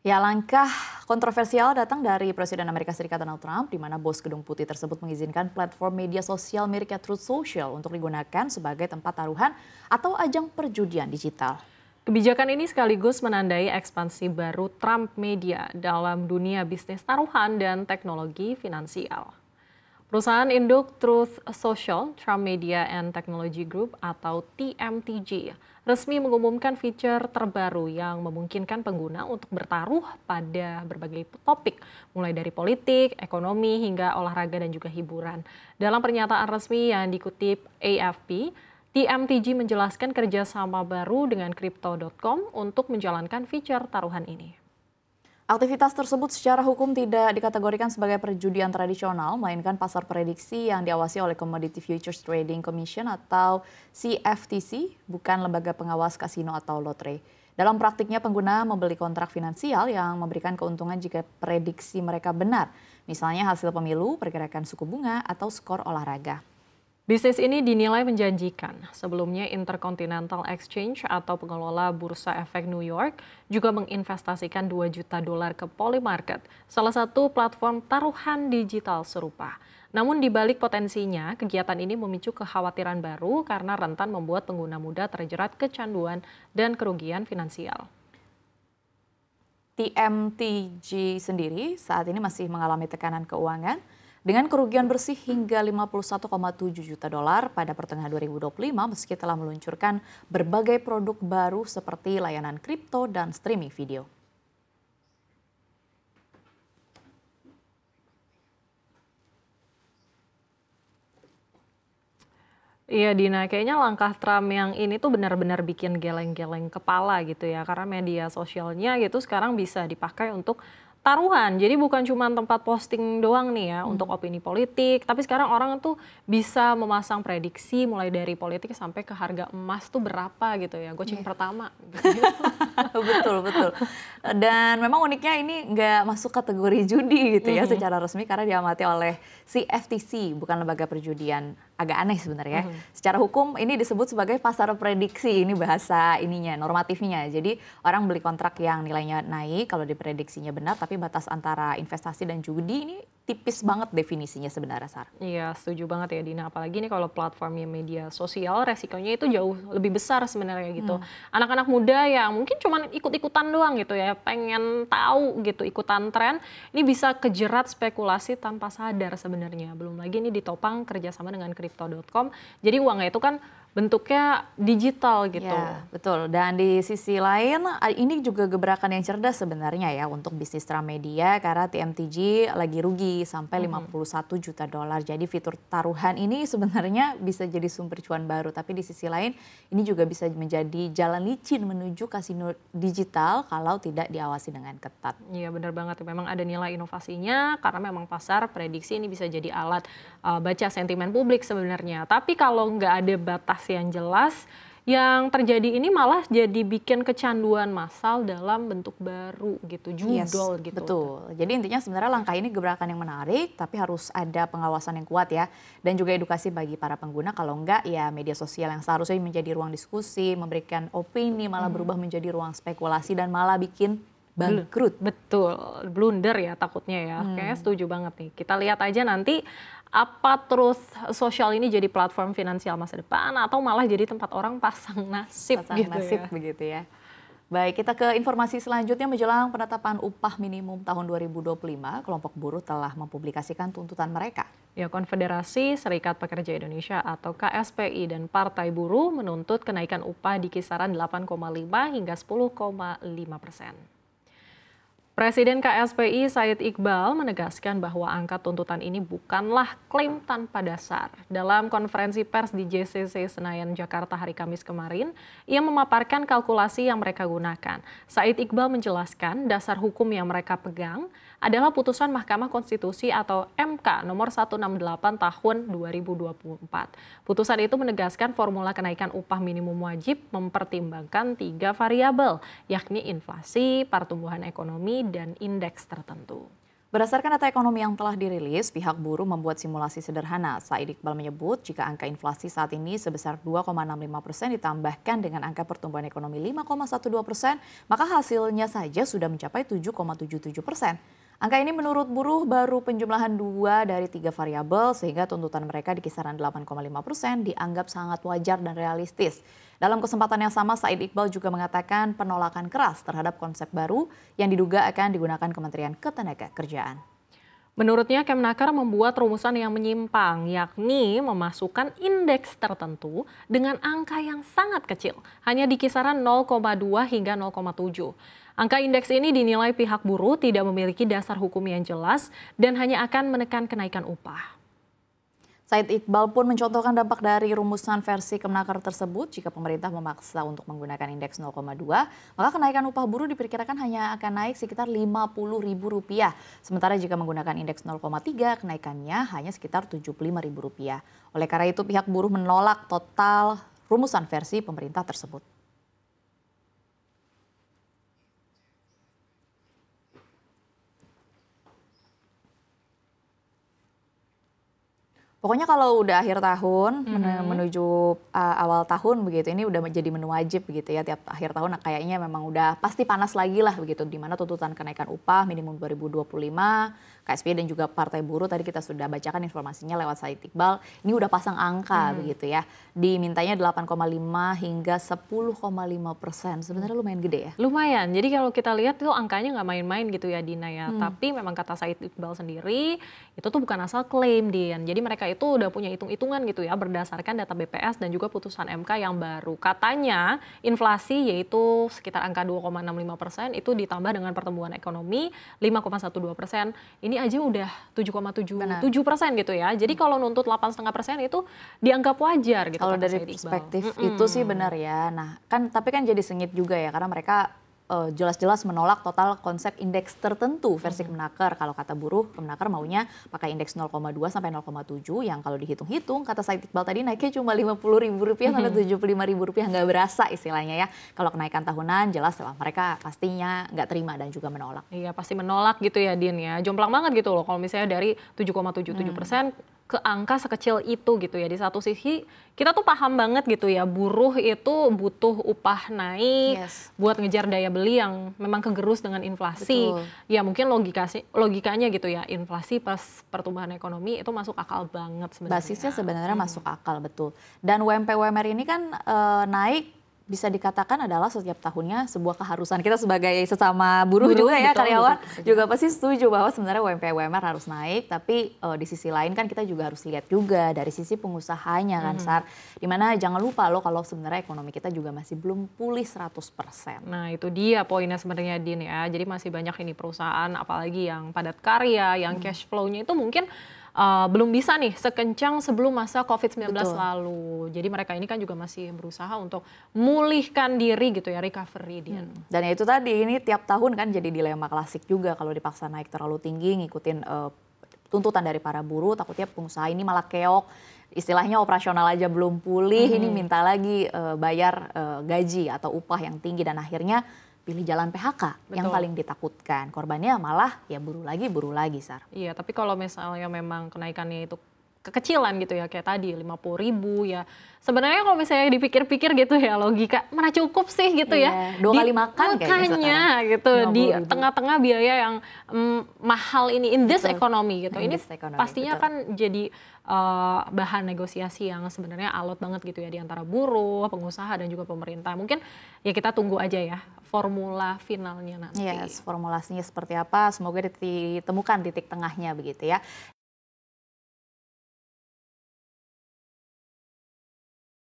Ya, langkah kontroversial datang dari Presiden Amerika Serikat Donald Trump, di mana bos Gedung Putih tersebut mengizinkan platform media sosial miliknya Truth Social untuk digunakan sebagai tempat taruhan atau ajang perjudian digital. Kebijakan ini sekaligus menandai ekspansi baru Trump Media dalam dunia bisnis taruhan dan teknologi finansial. Perusahaan induk Truth Social, Trump Media and Technology Group atau TMTG, resmi mengumumkan fitur terbaru yang memungkinkan pengguna untuk bertaruh pada berbagai topik, mulai dari politik, ekonomi, hingga olahraga dan juga hiburan. Dalam pernyataan resmi yang dikutip AFP, TMTG menjelaskan kerjasama baru dengan Crypto.com untuk menjalankan fitur taruhan ini. Aktivitas tersebut secara hukum tidak dikategorikan sebagai perjudian tradisional, melainkan pasar prediksi yang diawasi oleh Commodity Futures Trading Commission atau CFTC, bukan lembaga pengawas kasino atau lotre. Dalam praktiknya, pengguna membeli kontrak finansial yang memberikan keuntungan jika prediksi mereka benar, misalnya hasil pemilu, pergerakan suku bunga, atau skor olahraga. Bisnis ini dinilai menjanjikan. Sebelumnya Intercontinental Exchange atau pengelola Bursa Efek New York juga menginvestasikan 2 juta dolar ke Polymarket, salah satu platform taruhan digital serupa. Namun di balik potensinya, kegiatan ini memicu kekhawatiran baru karena rentan membuat pengguna muda terjerat kecanduan dan kerugian finansial. TMTG sendiri saat ini masih mengalami tekanan keuangan dengan kerugian bersih hingga 51,7 juta dolar pada pertengahan 2025 meski telah meluncurkan berbagai produk baru seperti layanan kripto dan streaming video. Iya Dina, kayaknya langkah Trump yang ini tuh benar-benar bikin geleng-geleng kepala gitu ya. Karena media sosialnya gitu sekarang bisa dipakai untuk taruhan. Jadi bukan cuma tempat posting doang nih ya untuk opini politik. Tapi sekarang orang tuh bisa memasang prediksi mulai dari politik sampai ke harga emas tuh berapa gitu ya. Goceng pertama gitu. Betul, betul. Dan memang uniknya ini nggak masuk kategori judi gitu ya secara resmi karena diamati oleh CFTC, bukan lembaga perjudian. Agak aneh sebenarnya. Secara hukum ini disebut sebagai pasar prediksi, ini bahasa ininya, normatifnya. Jadi orang beli kontrak yang nilainya naik kalau diprediksinya benar, tapi batas antara investasi dan judi ini tipis banget definisinya sebenarnya, Sar. Iya, setuju banget ya Dina. Apalagi nih kalau platformnya media sosial, resikonya itu jauh lebih besar sebenarnya gitu. Anak-anak muda yang mungkin cuman ikut-ikutan doang gitu ya, pengen tahu gitu, ikutan tren, ini bisa kejerat spekulasi tanpa sadar sebenarnya. Belum lagi ini ditopang kerjasama dengan Crypto.com, jadi uangnya itu kan bentuknya digital gitu. Ya, betul. Dan di sisi lain, ini juga gebrakan yang cerdas sebenarnya ya untuk bisnis Tramedia karena TMTG lagi rugi sampai 51 juta dolar. Jadi fitur taruhan ini sebenarnya bisa jadi sumber cuan baru. Tapi di sisi lain, ini juga bisa menjadi jalan licin menuju kasino digital kalau tidak diawasi dengan ketat. Iya benar banget, memang ada nilai inovasinya karena memang pasar prediksi ini bisa jadi alat baca sentimen publik sebenarnya. Tapi kalau nggak ada batas yang jelas, yang terjadi ini malah jadi bikin kecanduan massal dalam bentuk baru gitu, Yes, judol gitu. betul. Jadi intinya sebenarnya langkah ini gebrakan yang menarik, tapi harus ada pengawasan yang kuat ya. Dan juga edukasi bagi para pengguna, kalau enggak ya media sosial yang seharusnya menjadi ruang diskusi, memberikan opini, malah berubah menjadi ruang spekulasi dan malah bikin bangkrut. Betul, blunder ya takutnya ya. Kayaknya setuju banget nih. Kita lihat aja nanti apa terus sosial ini jadi platform finansial masa depan atau malah jadi tempat orang pasang nasib Pasang gitu nasib ya. begitu ya. Baik, kita ke informasi selanjutnya menjelang penetapan upah minimum tahun 2025, kelompok buruh telah mempublikasikan tuntutan mereka. Ya, Konfederasi Serikat Pekerja Indonesia atau KSPI dan Partai Buruh menuntut kenaikan upah di kisaran 8,5 hingga 10,5%. Presiden KSPI Said Iqbal menegaskan bahwa angka tuntutan ini bukanlah klaim tanpa dasar. Dalam konferensi pers di JCC Senayan, Jakarta hari Kamis kemarin, ia memaparkan kalkulasi yang mereka gunakan. Said Iqbal menjelaskan dasar hukum yang mereka pegang adalah putusan Mahkamah Konstitusi atau MK nomor 168 tahun 2024. Putusan itu menegaskan formula kenaikan upah minimum wajib mempertimbangkan 3 variabel, yakni inflasi, pertumbuhan ekonomi, dan indeks tertentu. Berdasarkan data ekonomi yang telah dirilis, pihak buruh membuat simulasi sederhana. Said Iqbal menyebut jika angka inflasi saat ini sebesar 2,65% ditambahkan dengan angka pertumbuhan ekonomi 5,12%, maka hasilnya saja sudah mencapai 7,77%. Angka ini menurut buruh baru penjumlahan 2 dari 3 variabel sehingga tuntutan mereka di kisaran 8,5% dianggap sangat wajar dan realistis. Dalam kesempatan yang sama, Said Iqbal juga mengatakan penolakan keras terhadap konsep baru yang diduga akan digunakan Kementerian Ketenagakerjaan. Menurutnya, Kemnaker membuat rumusan yang menyimpang, yakni memasukkan indeks tertentu dengan angka yang sangat kecil, hanya di kisaran 0,2 hingga 0,7. Angka indeks ini dinilai pihak buruh tidak memiliki dasar hukum yang jelas dan hanya akan menekan kenaikan upah. Said Iqbal pun mencontohkan dampak dari rumusan versi Kemnaker tersebut. Jika pemerintah memaksa untuk menggunakan indeks 0,2, maka kenaikan upah buruh diperkirakan hanya akan naik sekitar Rp50.000. Sementara jika menggunakan indeks 0,3, kenaikannya hanya sekitar Rp75.000. Oleh karena itu, pihak buruh menolak total rumusan versi pemerintah tersebut. Pokoknya kalau udah akhir tahun menuju awal tahun begitu, ini udah menjadi menu wajib begitu ya, tiap akhir tahun kayaknya memang udah pasti panas lagi lah begitu, di mana tuntutan kenaikan upah minimum 2025, KSPI dan juga Partai Buruh tadi kita sudah bacakan informasinya lewat Said Iqbal, ini udah pasang angka begitu ya, dimintanya 8,5 hingga 10,5%, sebenarnya lumayan gede ya. Lumayan, jadi kalau kita lihat tuh angkanya nggak main-main gitu ya Dina ya, tapi memang kata Said Iqbal sendiri, itu tuh bukan asal klaim Din, jadi mereka itu udah punya hitung-hitungan gitu ya berdasarkan data BPS dan juga putusan MK yang baru. Katanya inflasi yaitu sekitar angka 2,65% itu ditambah dengan pertumbuhan ekonomi 5,12%. Ini aja udah 7,77% gitu ya. Jadi kalau nuntut 8,5% itu dianggap wajar gitu. Kalau dari perspektif itu sih benar ya. Nah kan tapi kan jadi sengit juga ya karena mereka jelas-jelas menolak total konsep indeks tertentu versi Kemnaker. Kalau kata buruh, Kemnaker maunya pakai indeks 0,2 sampai 0,7 yang kalau dihitung-hitung, kata Said Iqbal tadi naiknya cuma Rp50.000 sampai Rp75.000, nggak berasa istilahnya ya. Kalau kenaikan tahunan jelas lah mereka pastinya nggak terima dan juga menolak. Iya pasti menolak gitu ya Din ya. Jomplang banget gitu loh kalau misalnya dari 7,77% ke angka sekecil itu gitu ya. Di satu sisi kita tuh paham banget gitu ya, buruh itu butuh upah naik buat ngejar daya beli yang memang kegerus dengan inflasi. Betul. Ya mungkin logikanya gitu ya, inflasi plus pertumbuhan ekonomi itu masuk akal banget sebenarnya. Basisnya sebenarnya masuk akal, betul. Dan UMP-UMR ini kan naik bisa dikatakan adalah setiap tahunnya sebuah keharusan kita sebagai sesama buruh juga ya, karyawan juga pasti setuju bahwa sebenarnya UMP-UMR harus naik, tapi di sisi lain kan kita juga harus lihat juga dari sisi pengusahanya kan Sar, dimana jangan lupa loh kalau sebenarnya ekonomi kita juga masih belum pulih 100%. Nah itu dia poinnya sebenarnya Din ya, jadi masih banyak ini perusahaan apalagi yang padat karya, yang cash flow-nya itu mungkin belum bisa nih sekencang sebelum masa COVID-19 lalu. Jadi mereka ini kan juga masih berusaha untuk memulihkan diri gitu ya, recovery dia. Dan ya itu tadi, ini tiap tahun kan jadi dilema klasik juga kalau dipaksa naik terlalu tinggi ngikutin tuntutan dari para buruh, takutnya pengusaha ini malah keok. Istilahnya operasional aja belum pulih, ini minta lagi bayar gaji atau upah yang tinggi dan akhirnya pilih jalan PHK. Yang paling ditakutkan. Korbannya malah ya buruh lagi Sar. Iya, tapi kalau misalnya memang kenaikannya itu kekecilan gitu ya, kayak tadi 50.000 ya. Sebenarnya kalau misalnya dipikir-pikir gitu ya, logika mana cukup sih gitu ya. 2 kali makan kayaknya gitu di tengah-tengah biaya yang mahal ini in this economy gitu. Ini pastinya kan jadi bahan negosiasi yang sebenarnya alot banget gitu ya di antara buruh, pengusaha dan juga pemerintah. Mungkin ya kita tunggu aja ya formula finalnya nanti. Yes, formulasinya seperti apa, semoga ditemukan titik tengahnya begitu ya.